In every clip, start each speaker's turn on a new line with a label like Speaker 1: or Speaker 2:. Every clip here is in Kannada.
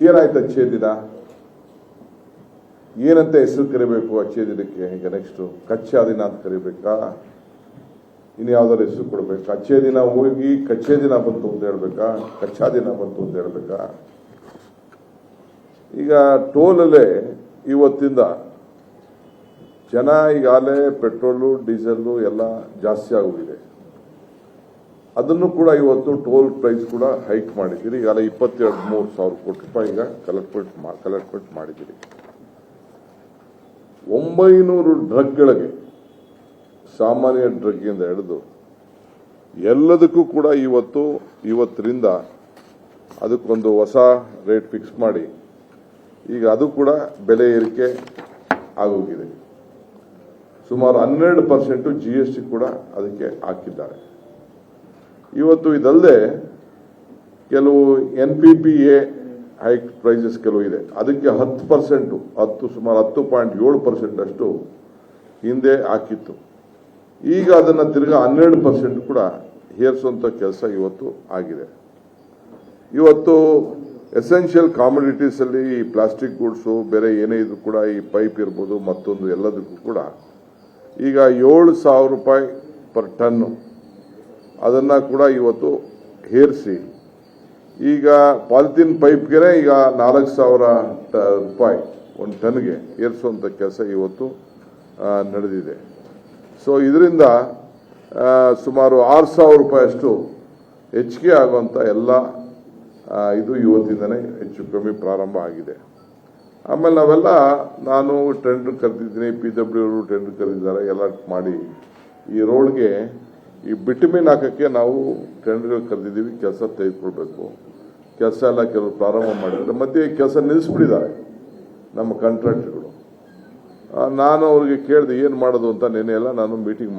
Speaker 1: ಏನಾಯ್ತು ಅಚ್ಚೇ ದಿನ? ಏನಂತ ಹೆಸರು ಕರಿಬೇಕು ಅಚ್ಚೇ ದಿನಕ್ಕೆ? ಈಗ ನೆಕ್ಸ್ಟ್ ಕಚ್ಚಾ ದಿನ ಅಂತ ಕರಿಬೇಕಾ? ಇನ್ನು ಯಾವ್ದಾದ್ರು ಹೆಸರು ಕೊಡ್ಬೇಕಾ? ಅಚ್ಚೇ ದಿನ ಹೋಗಿ ಕಚ್ಚೇ ದಿನ ಬಂತು ಅಂತ ಹೇಳ್ಬೇಕಾ? ಕಚ್ಚಾ ದಿನ ಬಂತು ಅಂತ ಹೇಳ್ಬೇಕಾ? ಈಗ ಟೋಲಲ್ಲೇ ಇವತ್ತಿಂದ ಜನ ಈಗಾಗಲೇ ಪೆಟ್ರೋಲು ಡೀಸೆಲ್ಲು ಎಲ್ಲ ಜಾಸ್ತಿ ಆಗೋಗಿದೆ. ಅದನ್ನು ಕೂಡ ಇವತ್ತು ಟೋಲ್ ಪ್ರೈಸ್ ಕೂಡ ಹೈಕ್ ಮಾಡಿದ್ದೀರಿ. ಈಗಾಗಲೇ 22,000-23,000 ಕೋಟಿ ರೂಪಾಯಿ ಈಗ ಕಲೆಕ್ಟ್ ಮಾಡಿದ್ದೀರಿ. 900 ಡ್ರಗ್ಗಳಿಗೆ, ಸಾಮಾನ್ಯ ಡ್ರಗ್ಗಿಂದ ಹಿಡಿದು ಎಲ್ಲದಕ್ಕೂ ಕೂಡ ಇವತ್ತರಿಂದ ಅದಕ್ಕೊಂದು ಹೊಸ ರೇಟ್ ಫಿಕ್ಸ್ ಮಾಡಿ ಈಗ ಅದು ಕೂಡ ಬೆಲೆ ಏರಿಕೆ ಆಗೋಗಿದೆ. ಸುಮಾರು 12% GST ಕೂಡ ಅದಕ್ಕೆ ಹಾಕಿದ್ದಾರೆ. ಇವತ್ತು ಇದಲ್ಲದೆ ಕೆಲವು NPPA ಹೈಕ್ ಪ್ರೈಸಸ್ ಕೆಲವು ಇದೆ, ಅದಕ್ಕೆ 10% ಸುಮಾರು 10.7% ಅಷ್ಟು ಹಿಂದೆ ಹಾಕಿತ್ತು. ಈಗ ಅದನ್ನು ತಿರ್ಗಾ 12% ಕೂಡ ಏರಿಸುವಂತ ಕೆಲಸ ಇವತ್ತು ಆಗಿದೆ. ಇವತ್ತು ಎಸೆನ್ಷಿಯಲ್ ಕಾಮೊಡಿಟೀಸ್ ಅಲ್ಲಿ ಈ ಪ್ಲಾಸ್ಟಿಕ್ ಗೂಡ್ಸು ಬೇರೆ ಏನೇ ಇದ್ರು ಕೂಡ ಈ ಪೈಪ್ ಇರ್ಬೋದು ಮತ್ತೊಂದು ಎಲ್ಲದಕ್ಕೂ ಕೂಡ ಈಗ 7,000 ರೂಪಾಯಿ ಪರ್ ಟನ್ನು ಅದನ್ನ ಕೂಡ ಇವತ್ತು ಏರಿಸಿ ಈಗ ಪಾಲಿಥೀನ್ ಪೈಪ್ಗೆ ಈಗ 4,000 ರೂಪಾಯಿ ಒಂದು ಟನ್ಗೆ ಏರಿಸುವಂತ ಕೆಲಸ ಇವತ್ತು ನಡೆದಿದೆ. ಸೊ ಇದರಿಂದ ಸುಮಾರು 6,000 ರೂಪಾಯಿ ಅಷ್ಟು ಹೆಚ್ಚಿಗೆ ಆಗುವಂತ ಎಲ್ಲ ಇದು ಇವತ್ತಿಂದನೇ ಹೆಚ್ಚು ಕಮ್ಮಿ ಪ್ರಾರಂಭ ಆಗಿದೆ. ಆಮೇಲೆ ನಾನು ಟೆಂಡರ್ ಕರೆದಿದ್ದೀನಿ, PW ಟೆಂಡರ್ ಕರೆದಿದ್ದಾರೆ, ಎಲ್ಲ ಮಾಡಿ ಈ ರೋಡ್ಗೆ ಈ ಬಿಟಮಿನ್ ಹಾಕಕ್ಕೆ ನಾವು ಟೆಂಡರ್ ಕರೆದಿದ್ದೀವಿ. ಕೆಲಸ ತೆಗೆದುಕೊಳ್ಬೇಕು. ಕೆಲಸ ಎಲ್ಲ ಕೆಲವರು ಪ್ರಾರಂಭ ಮಾಡಿದ್ದಾರೆ, ಮಧ್ಯೆ ಕೆಲಸ ನಿಲ್ಲಿಸ್ಬಿಟ್ಟಿದ್ದಾರೆ ನಮ್ಮ ಕಾಂಟ್ರಾಕ್ಟರ್ಗಳು. ನಾನು ಅವ್ರಿಗೆ ಕೇಳಿದೆ ಏನು ಮಾಡೋದು ಅಂತ. ನೆನ್ನೆ ಎಲ್ಲ ನಾನು ಮೀಟಿಂಗ್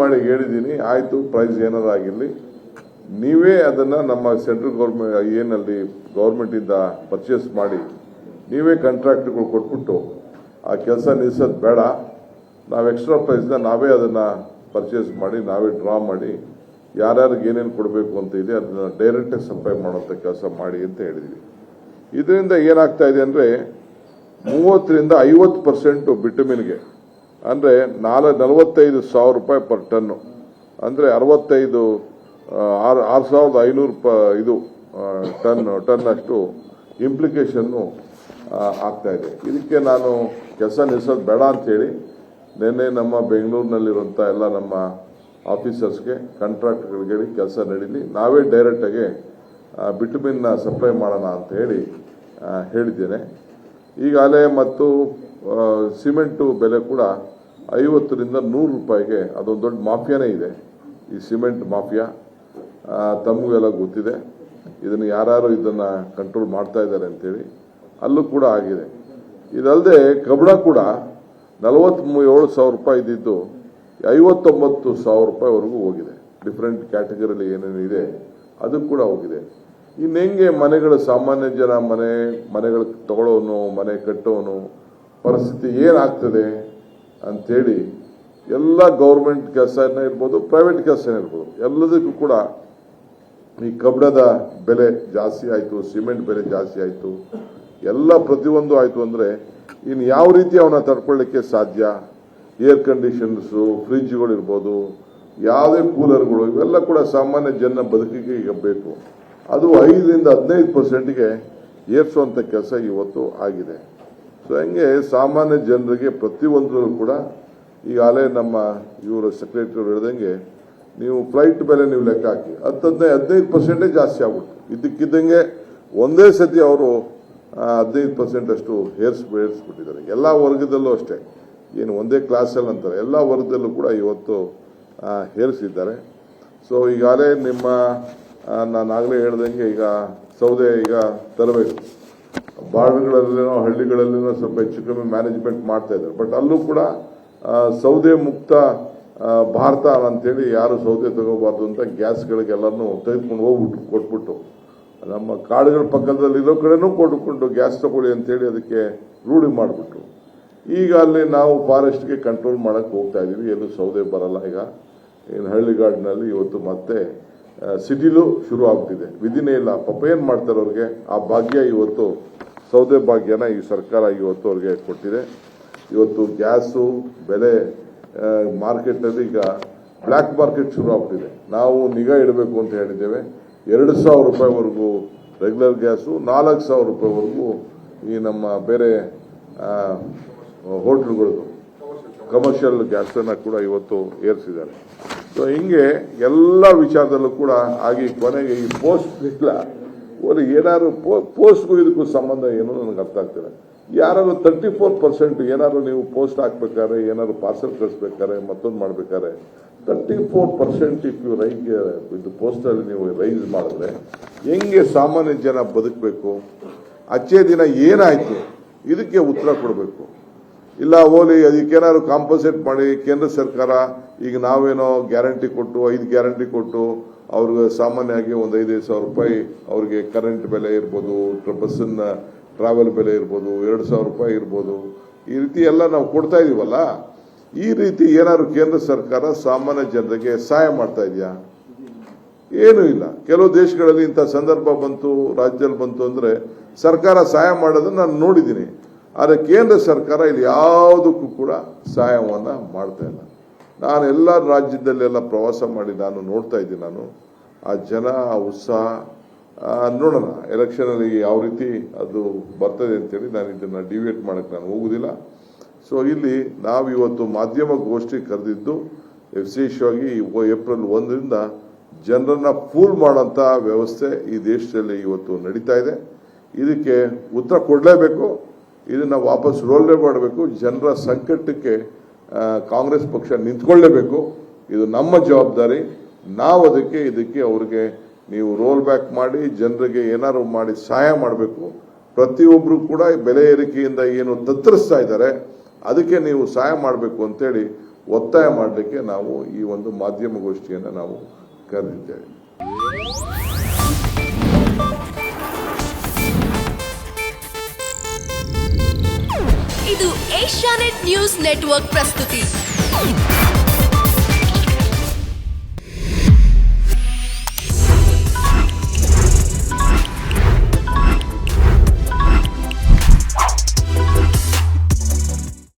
Speaker 1: ಮಾಡಿ ಹೇಳಿದ್ದೀನಿ, ಆಯಿತು ಪ್ರೈಸ್ ಏನಾದ್ರು ಆಗಿರಲಿ, ನೀವೇ ಅದನ್ನು ನಮ್ಮ ಸೆಂಟ್ರಲ್ ಗೌರ್ಮೆಂಟ್ ಏನಲ್ಲಿ ಗೌರ್ಮೆಂಟಿಂದ ಪರ್ಚೇಸ್ ಮಾಡಿ ನೀವೇ ಕಾಂಟ್ರಾಕ್ಟ್ಗಳು ಕೊಟ್ಬಿಟ್ಟು ಆ ಕೆಲಸ ನಿಲ್ಲಿಸೋದು ಬೇಡ, ನಾವು ಎಕ್ಸ್ಟ್ರಾ ಪ್ರೈಸ್ನ ನಾವೇ ಅದನ್ನು ಪರ್ಚೇಸ್ ಮಾಡಿ ನಾವೇ ಡ್ರಾ ಮಾಡಿ ಯಾರ್ಯಾರಿಗೆ ಏನೇನು ಕೊಡಬೇಕು ಅಂತ ಇದೆ ಅದನ್ನು ಡೈರೆಕ್ಟಾಗಿ ಸಪ್ಲೈ ಮಾಡುವಂಥ ಕೆಲಸ ಮಾಡಿ ಅಂತ ಹೇಳಿದ್ವಿ. ಇದರಿಂದ ಏನಾಗ್ತಾ ಇದೆ ಅಂದರೆ 30ರಿಂದ 50% ಬಿಟಮಿನ್ಗೆ ಅಂದರೆ 45,000 ರೂಪಾಯಿ ಪರ್ ಟನ್ನು, ಅಂದರೆ 6,500 ರೂಪಾಯಿ ಇದು ಟನ್ ಅಷ್ಟು ಇಂಪ್ಲಿಕೇಶನ್ನು ಆಗ್ತಾ ಇದೆ. ಇದಕ್ಕೆ ನಾನು ಕೆಲಸ ನಿಲ್ಲಿಸೋದು ಬೇಡ ಅಂತೇಳಿ ನಿನ್ನೆ ನಮ್ಮ ಬೆಂಗಳೂರಿನಲ್ಲಿರುವಂಥ ಎಲ್ಲ ನಮ್ಮ ಆಫೀಸರ್ಸ್ಗೆ ಕಾಂಟ್ರಾಕ್ಟರ್ಗಳಿಗೆ ಹೇಳಿ ಕೆಲಸ ನಡೀಲಿ, ನಾವೇ ಡೈರೆಕ್ಟಾಗಿ ಬಿಟಮಿನ್ನ ಸಪ್ಲೈ ಮಾಡೋಣ ಅಂತ ಹೇಳಿದ್ದೇನೆ. ಈಗಾಗಲೇ ಮತ್ತು ಸಿಮೆಂಟು ಬೆಲೆ ಕೂಡ 50ರಿಂದ 100 ರೂಪಾಯಿಗೆ ಅದೊಂದು ದೊಡ್ಡ ಮಾಫಿಯಾನೇ ಇದೆ, ಈ ಸಿಮೆಂಟ್ ಮಾಫಿಯಾ. ತಮಗೆಲ್ಲ ಗೊತ್ತಿದೆ, ಇದನ್ನು ಯಾರು ಇದನ್ನು ಕಂಟ್ರೋಲ್ ಮಾಡ್ತಾ ಇದ್ದಾರೆ ಅಂತೇಳಿ. ಅಲ್ಲೂ ಕೂಡ ಆಗಿದೆ. ಇದಲ್ಲದೆ ಕಬ್ಬಣ ಕೂಡ 47,000 ರೂಪಾಯಿ ಇದ್ದಿದ್ದು 59,000 ರೂಪಾಯಿವರೆಗೂ ಹೋಗಿದೆ. ಡಿಫ್ರೆಂಟ್ ಕ್ಯಾಟಗರಿಯಲ್ಲಿ ಏನೇನು ಇದೆ ಅದು ಕೂಡ ಹೋಗಿದೆ. ಇನ್ನು ಹೆಂಗೆ ಮನೆಗಳು ಸಾಮಾನ್ಯ ಜನ ಮನೆಗಳು ತಗೊಳ್ಳೋನು ಮನೆ ಕಟ್ಟೋನು ಪರಿಸ್ಥಿತಿ ಏನಾಗ್ತದೆ ಅಂಥೇಳಿ ಎಲ್ಲ ಗೌರ್ಮೆಂಟ್ ಕೆಲಸನೇ ಇರ್ಬೋದು, ಪ್ರೈವೇಟ್ ಕೆಲಸನೇ ಇರ್ಬೋದು, ಎಲ್ಲದಕ್ಕೂ ಕೂಡ ಈ ಕಬ್ಬಣದ ಬೆಲೆ ಜಾಸ್ತಿ ಆಯಿತು, ಸಿಮೆಂಟ್ ಬೆಲೆ ಜಾಸ್ತಿ ಆಯಿತು, ಎಲ್ಲ ಪ್ರತಿಯೊಂದು ಆಯಿತು ಅಂದರೆ ಇನ್ನು ಯಾವ ರೀತಿ ಅವನ್ನ ತಡ್ಕೊಳ್ಳಿಕ್ಕೆ ಸಾಧ್ಯ? ಏರ್ ಕಂಡೀಷನ್ಸು, ಫ್ರಿಜ್ಗಳು ಇರ್ಬೋದು, ಯಾವುದೇ ಕೂಲರ್ಗಳು, ಇವೆಲ್ಲ ಕೂಡ ಸಾಮಾನ್ಯ ಜನ ಬದುಕಿಗೆ ಈಗ ಬೇಕು. ಅದು 5ರಿಂದ 15%ಗೆ ಏರಿಸುವಂಥ ಕೆಲಸ ಇವತ್ತು ಆಗಿದೆ. ಸೊ ಹಂಗೆ ಸಾಮಾನ್ಯ ಜನರಿಗೆ ಪ್ರತಿಯೊಂದರಲ್ಲೂ ಕೂಡ ಈಗಾಗಲೇ ನಮ್ಮ ಇವರು ಸೆಕ್ರೆಟರಿ ಹೇಳ್ದಂಗೆ ನೀವು ಫ್ಲೈಟ್ ಬೆಲೆ ನೀವು ಲೆಕ್ಕ ಹಾಕಿ 15% ಜಾಸ್ತಿ ಆಗ್ಬಿಡ್ತು. ಇದ್ದಕ್ಕಿದ್ದಂಗೆ ಒಂದೇ ಸತಿ ಅವರು 15% ಅಷ್ಟು ಏರಿಸ್ಬಿಟ್ಟಿದ್ದಾರೆ. ಎಲ್ಲ ವರ್ಗದಲ್ಲೂ ಅಷ್ಟೇ, ಏನು ಒಂದೇ ಕ್ಲಾಸಲ್ಲಿ ಅಂತಾರೆ, ಎಲ್ಲ ವರ್ಗದಲ್ಲೂ ಕೂಡ ಇವತ್ತು ಏರಿಸಿದ್ದಾರೆ. ಸೊ ಈಗಾಗಲೇ ನಾನು ಆಗಲೇ ಹೇಳ್ದಂಗೆ ಈಗ ಸೌದೆ ಈಗ ತರಬೇಕು, ಬಾರ್ಡರ್ಗಳಲ್ಲಿನೋ ಹಳ್ಳಿಗಳಲ್ಲಿನೋ ಸ್ವಲ್ಪ ಹೆಚ್ಚು ಕಮ್ಮಿ ಮ್ಯಾನೇಜ್ಮೆಂಟ್ ಮಾಡ್ತಾ ಇದ್ದಾರೆ. ಬಟ್ ಅಲ್ಲೂ ಕೂಡ ಸೌದೆ ಮುಕ್ತ ಭಾರತ ಅಂತೇಳಿ ಯಾರು ಸೌದೆ ತಗೋಬಾರ್ದು ಅಂತ ಗ್ಯಾಸ್ಗಳಿಗೆಲ್ಲನೂ ತೆಗೆದುಕೊಂಡು ಕೊಟ್ಬಿಟ್ಟು ನಮ್ಮ ಕಾಡುಗಳ ಪಕ್ಕದಲ್ಲಿರೋ ಕಡೆನೂ ಕೊಟ್ಕೊಂಡು ಗ್ಯಾಸ್ ತಗೊಳ್ಳಿ ಅಂತೇಳಿ ಅದಕ್ಕೆ ರೂಢಿ ಮಾಡಿಬಿಟ್ರು. ಈಗ ಅಲ್ಲಿ ನಾವು ಫಾರೆಸ್ಟ್ಗೆ ಕಂಟ್ರೋಲ್ ಮಾಡೋಕ್ಕೆ ಹೋಗ್ತಾ ಇದ್ದೀವಿ, ಎಲ್ಲೂ ಸೌದೆ ಬರಲ್ಲ. ಈಗ ಏನು ಹಳ್ಳಿಗಾಡಿನಲ್ಲಿ ಇವತ್ತು ಮತ್ತೆ ಸಿಟಿಲೂ ಶುರು ಆಗ್ತಿದೆ. ವಿಧಿನೇ ಇಲ್ಲ. ಪಾಪ ಏನು ಮಾಡ್ತಾರೆ ಅವ್ರಿಗೆ ಆ ಭಾಗ್ಯ ಇವತ್ತು ಸೌದೆ ಭಾಗ್ಯನ ಈ ಸರ್ಕಾರ ಇವತ್ತು ಅವ್ರಿಗೆ ಕೊಟ್ಟಿದೆ. ಇವತ್ತು ಗ್ಯಾಸು ಬೆಲೆ ಮಾರ್ಕೆಟ್ನಲ್ಲಿ ಈಗ ಬ್ಲ್ಯಾಕ್ ಮಾರ್ಕೆಟ್ ಶುರು ಆಗ್ತಿದೆ. ನಾವು ನಿಗಾ ಇಡಬೇಕು ಅಂತ ಹೇಳಿದ್ದೇವೆ. 2,000 ರೂಪಾಯಿವರೆಗೂ ರೆಗ್ಯುಲರ್ ಗ್ಯಾಸು, 4,000 ರೂಪಾಯಿವರೆಗೂ ಈ ನಮ್ಮ ಬೇರೆ ಹೋಟ್ಲುಗಳದು ಕಮರ್ಷಿಯಲ್ ಗ್ಯಾಸನ್ನು ಕೂಡ ಇವತ್ತು ಏರಿಸಿದ್ದಾರೆ. ಸೊ ಹಿಂಗೆ ಎಲ್ಲ ವಿಚಾರದಲ್ಲೂ ಕೂಡ ಆಗಿ ಕೊನೆಗೆ ಈ ಪೋಸ್ಟ್ ಇಲ್ಲ ಏನಾದ್ರು ಪೋಸ್ಟ್ಗೂ ಇದಕ್ಕೂ ಸಂಬಂಧ ಏನು ನನಗೆ ಅರ್ಥ ಆಗ್ತಿದೆ. ಯಾರು 34% ಏನಾದ್ರು ನೀವು ಪೋಸ್ಟ್ ಹಾಕ್ಬೇಕಾದ್ರೆ, ಏನಾದ್ರು ಪಾರ್ಸಲ್ ಕಳಿಸ್ಬೇಕಾದ್ರೆ, ಮತ್ತೊಂದು ಮಾಡ್ಬೇಕಾದ್ರೆ 34% ಇಫ್ ಯು ರೈಸ್ ಇದು ಪೋಸ್ಟಲ್ಲಿ ನೀವು ರೈಸ್ ಮಾಡಿದ್ರೆ ಹೆಂಗೆ ಸಾಮಾನ್ಯ ಜನ ಬದುಕಬೇಕು? ಅಚ್ಚೇ ದಿನ ಏನಾಯ್ತು ಇದಕ್ಕೆ ಉತ್ತರ ಕೊಡಬೇಕು. ಇಲ್ಲ ಹೋಲಿ ಅದಕ್ಕೇನಾದ್ರು ಕಾಂಪನ್ಸೇಟ್ ಮಾಡಿ ಕೇಂದ್ರ ಸರ್ಕಾರ ಈಗ ನಾವೇನೋ ಗ್ಯಾರಂಟಿ ಕೊಟ್ಟು 5 ಗ್ಯಾರಂಟಿ ಕೊಟ್ಟು ಅವ್ರಿಗೆ ಸಾಮಾನ್ಯವಾಗಿ ಒಂದು 5,000 ರೂಪಾಯಿ ಅವ್ರಿಗೆ ಕರೆಂಟ್ ಬೆಲೆ ಇರ್ಬೋದು, ಬಸ್ಸಿನ ಟ್ರಾವೆಲ್ ಬೆಲೆ ಇರ್ಬೋದು, 2,000 ರೂಪಾಯಿ ಇರ್ಬೋದು, ಈ ರೀತಿ ಎಲ್ಲ ನಾವು ಕೊಡ್ತಾ ಇದೀವಲ್ಲ. ಈ ರೀತಿ ಏನಾದ್ರು ಕೇಂದ್ರ ಸರ್ಕಾರ ಸಾಮಾನ್ಯ ಜನರಿಗೆ ಸಹಾಯ ಮಾಡ್ತಾ ಇದೆಯಾ? ಏನೂ ಇಲ್ಲ. ಕೆಲವು ದೇಶಗಳಲ್ಲಿ ಇಂಥ ಸಂದರ್ಭ ಬಂತು, ರಾಜ್ಯದಲ್ಲಿ ಬಂತು ಅಂದ್ರೆ ಸರ್ಕಾರ ಸಹಾಯ ಮಾಡೋದನ್ನ ನಾನು ನೋಡಿದ್ದೀನಿ. ಆದರೆ ಕೇಂದ್ರ ಸರ್ಕಾರ ಇಲ್ಲಿ ಯಾವುದಕ್ಕೂ ಕೂಡ ಸಹಾಯವನ್ನ ಮಾಡ್ತಾ ಇಲ್ಲ. ನಾನು ಎಲ್ಲ ರಾಜ್ಯದಲ್ಲೆಲ್ಲ ಪ್ರವಾಸ ಮಾಡಿ ನಾನು ನೋಡ್ತಾ ಇದ್ದೀನಿ. ನಾನು ಆ ಜನ ಆ ಉತ್ಸಾಹ ನೋಡೋಣ ಎಲೆಕ್ಷನಲ್ಲಿ ಯಾವ ರೀತಿ ಅದು ಬರ್ತದೆ ಅಂತೇಳಿ ನಾನು ಇದನ್ನು ಡಿವೇಟ್ ಮಾಡಕ್ಕೆ ನಾನು ಹೋಗುದಿಲ್ಲ. ಸೊ ಇಲ್ಲಿ ನಾವಿವತ್ತು ಮಾಧ್ಯಮ ಗೋಷ್ಠಿ ಕರೆದಿದ್ದು ವಿಶೇಷವಾಗಿ ಏಪ್ರಿಲ್ 1ರಿಂದ ಜನರನ್ನ ಫೂಲ್ ಮಾಡೋಂಥ ವ್ಯವಸ್ಥೆ ಈ ದೇಶದಲ್ಲಿ ಇವತ್ತು ನಡೀತಾ ಇದೆ. ಇದಕ್ಕೆ ಉತ್ತರ ಕೊಡಲೇಬೇಕು. ಇದನ್ನ ವಾಪಸ್ ರೋಲ್ವೇ ಮಾಡಬೇಕು. ಜನರ ಸಂಕಟಕ್ಕೆ ಕಾಂಗ್ರೆಸ್ ಪಕ್ಷ ನಿಂತ್ಕೊಳ್ಳೇಬೇಕು. ಇದು ನಮ್ಮ ಜವಾಬ್ದಾರಿ. ನಾವು ಇದಕ್ಕೆ ಅವ್ರಿಗೆ ನೀವು ರೋಲ್ ಬ್ಯಾಕ್ ಮಾಡಿ ಜನರಿಗೆ ಏನಾದ್ರು ಮಾಡಿ ಸಹಾಯ ಮಾಡಬೇಕು. ಪ್ರತಿಯೊಬ್ಬರು ಕೂಡ ಬೆಲೆ ಏರಿಕೆಯಿಂದ ಏನು ತತ್ತರಿಸ್ತಾ ಇದ್ದಾರೆ ಅದಕ್ಕೆ ನೀವು ಸಹಾಯ ಮಾಡಬೇಕು ಅಂತೇಳಿ ಒತ್ತಾಯ ಮಾಡಲಿಕ್ಕೆ ನಾವು ಈ ಒಂದು ಮಾಧ್ಯಮ ಗೋಷ್ಠಿಯನ್ನು ನಾವು ಕರೆದಿದ್ದೇವೆ.
Speaker 2: ಇದು ಏಷ್ಯಾನೆಟ್ ನ್ಯೂಸ್ ನೆಟ್ವರ್ಕ್ ಪ್ರಸ್ತುತಿ.